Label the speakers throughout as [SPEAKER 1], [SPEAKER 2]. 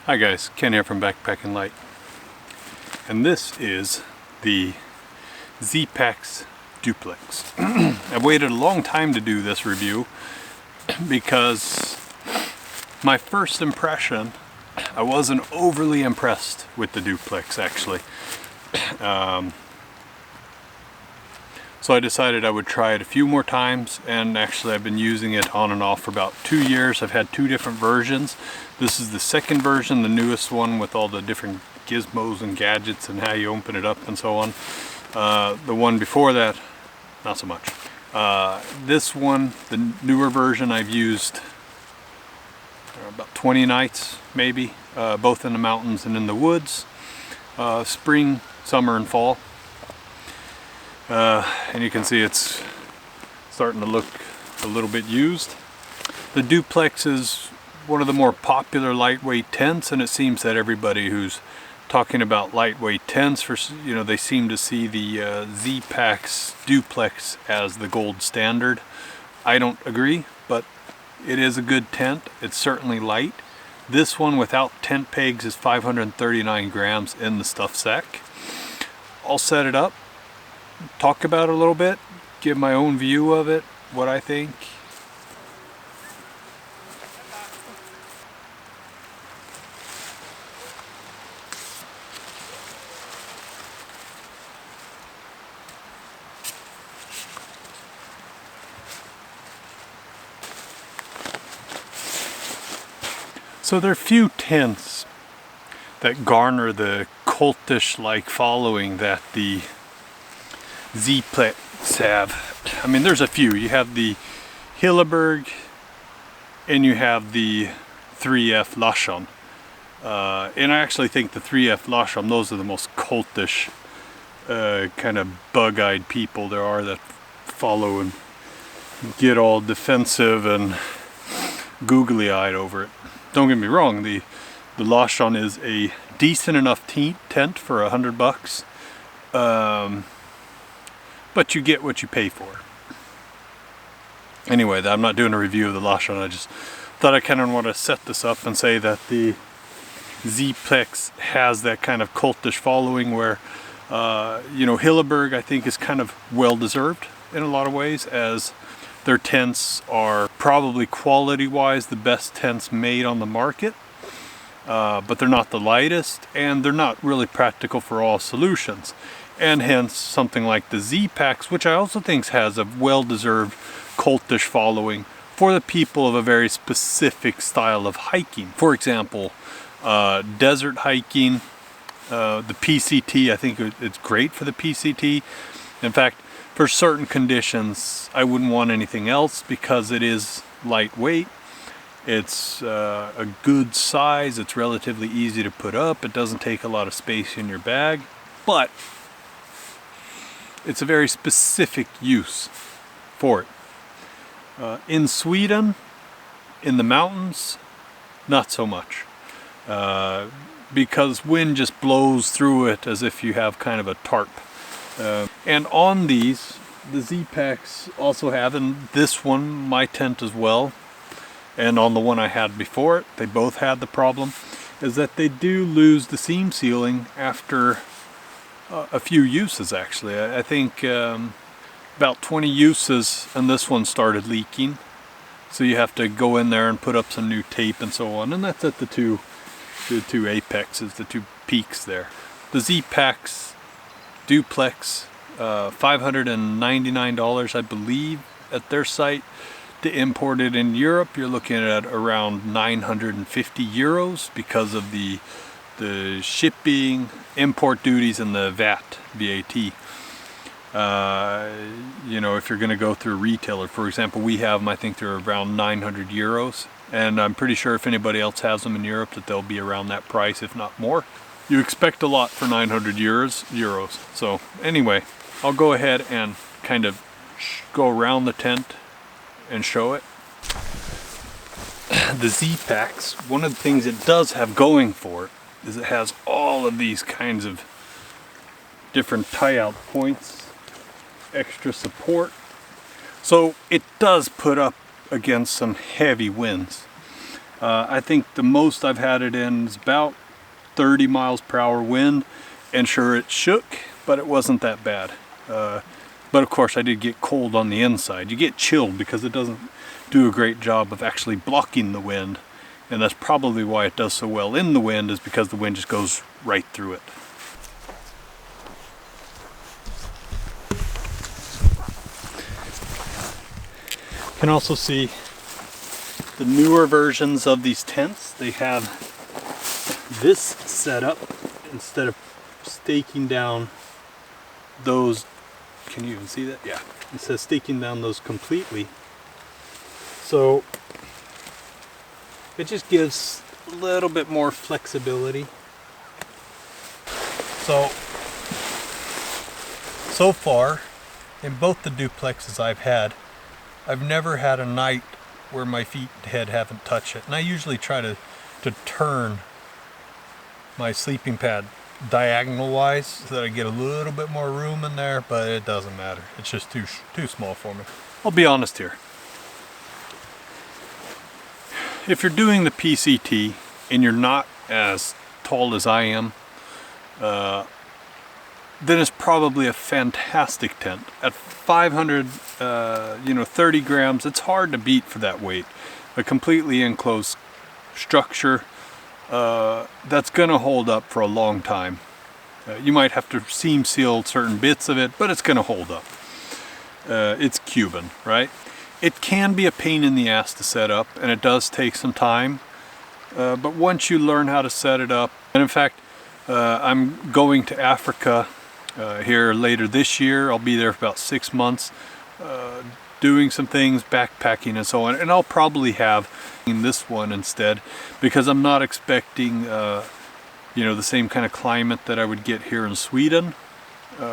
[SPEAKER 1] Hi guys, Ken here from Backpacking Light, and this is the Zpacks Duplex. I've waited a long time to do this review because my first impression, I wasn't overly impressed with the Duplex actually. So I decided I would try it a few more times, and actually I've been using it on and off for about 2 years. I've had 2 different versions. This is the second version, the newest one with all the different gizmos and gadgets and how you open it up and so on. The one before that, not so much. This one, the newer version, I've used about 20 nights maybe, both in the mountains and in the woods, spring, summer and fall. And you can see it's starting to look a little bit used. The Duplex is one of the more popular lightweight tents, and it seems that everybody who's talking about lightweight tents, they seem to see the Zpacks Duplex as the gold standard. I don't agree, but it is a good tent. It's certainly light. This one without tent pegs is 539 grams in the stuff sack. I'll set it up, talk about it a little bit, give my own view of it, what I think. So there are few tents that garner the cultish-like following that the Zpacks have. I mean, there's a few. You have the Hilleberg and you have the 3F Lashon. And I actually think the 3F Lashon, those are the most cultish kind of bug-eyed people there are that follow and get all defensive and googly-eyed over it. Don't get me wrong, the Lashon is a decent enough tent for $100. But you get what you pay for. Anyway, I'm not doing a review of the Lashon. I just thought I kind of want to set this up and say that the Zpacks has that kind of cultish following where, Hilleberg I think is kind of well-deserved in a lot of ways, as their tents are probably quality-wise the best tents made on the market. But they're not the lightest, and they're not really practical for all solutions. And hence something like the Zpacks, which I also think has a well-deserved cultish following for the people of a very specific style of hiking. For example, desert hiking, the PCT, I think it's great for the PCT. In fact, for certain conditions, I wouldn't want anything else because it is lightweight. It's a good size, it's relatively easy to put up, it doesn't take a lot of space in your bag, but it's a very specific use for it. In Sweden, in the mountains, not so much. Because wind just blows through it as if you have kind of a tarp. And on these, the Zpacks also have, and this one, my tent as well, and on the one I had before it, they both had the problem, is that they do lose the seam sealing after a few uses actually. I think about 20 uses and this one started leaking. So you have to go in there and put up some new tape and so on, and that's at the two apexes, the 2 peaks there. The Zpacks Duplex, $599 I believe at their site. To import it in Europe, you're looking at around 950 euros because of the shipping, import duties, and the VAT. If you're going to go through a retailer, for example, we have them, I think they're around 900 euros. And I'm pretty sure if anybody else has them in Europe that they'll be around that price, if not more. You expect a lot for 900 euros. So anyway, I'll go ahead and kind of go around the tent and show it. The Zpacks, one of the things it does have going for it is it has all of these kinds of different tie-out points, extra support. So it does put up against some heavy winds. I think the most I've had it in is about 30 miles per hour wind, and sure, it shook, but it wasn't that bad. But of course I did get cold on the inside. You get chilled because it doesn't do a great job of actually blocking the wind, and that's probably why it does so well in the wind, is because the wind just goes right through it. You can also see the newer versions of these tents. They have this setup instead of staking down those. Can you even see that? Yeah, it says staking down those completely. So it just gives a little bit more flexibility. So far in both the duplexes I've had, I've never had a night where my feet and head haven't touched it. And I usually try to turn my sleeping pad diagonal wise so that I get a little bit more room in there, but it doesn't matter. It's just too small for me. I'll be honest here. If you're doing the PCT and you're not as tall as I am, then it's probably a fantastic tent. At 530 grams, it's hard to beat for that weight. A completely enclosed structure that's gonna hold up for a long time. You might have to seam seal certain bits of it, but it's gonna hold up. It's Cuban, right? It can be a pain in the ass to set up, and it does take some time. But once you learn how to set it up, and in fact, I'm going to Africa here later this year. I'll be there for about 6 months, doing some things, backpacking and so on. And I'll probably have this one instead, because I'm not expecting, the same kind of climate that I would get here in Sweden,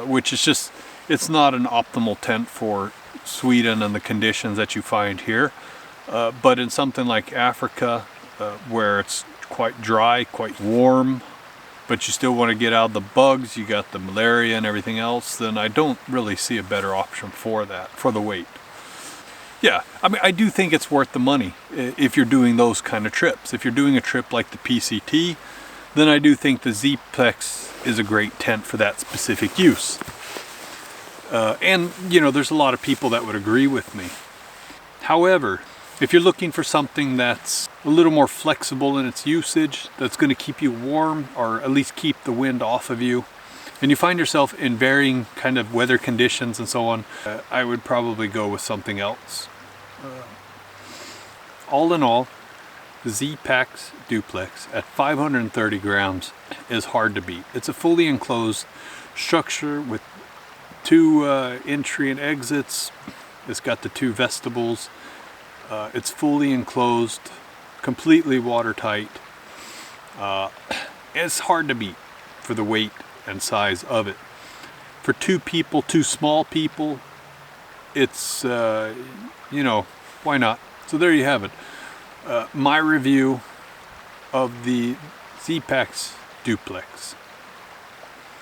[SPEAKER 1] which is just, it's not an optimal tent for Sweden and the conditions that you find here. But in something like Africa, where it's quite dry, quite warm, but you still want to get out of the bugs, you got the malaria and everything else, then I don't really see a better option for that, for the weight. Yeah, I mean, I do think it's worth the money if you're doing those kind of trips. If you're doing a trip like the PCT, then I do think the Zpacks is a great tent for that specific use. And, there's a lot of people that would agree with me. However, if you're looking for something that's a little more flexible in its usage, that's going to keep you warm, or at least keep the wind off of you, and you find yourself in varying kind of weather conditions and so on, I would probably go with something else. All in all, the Zpacks Duplex at 530 grams is hard to beat. It's a fully enclosed structure with 2 entry and exits. It's got the 2 vestibules. It's fully enclosed, completely watertight. It's hard to beat for the weight and size of it. For 2 people, 2 small people, it's, why not? So there you have it. My review of the Zpacks Duplex.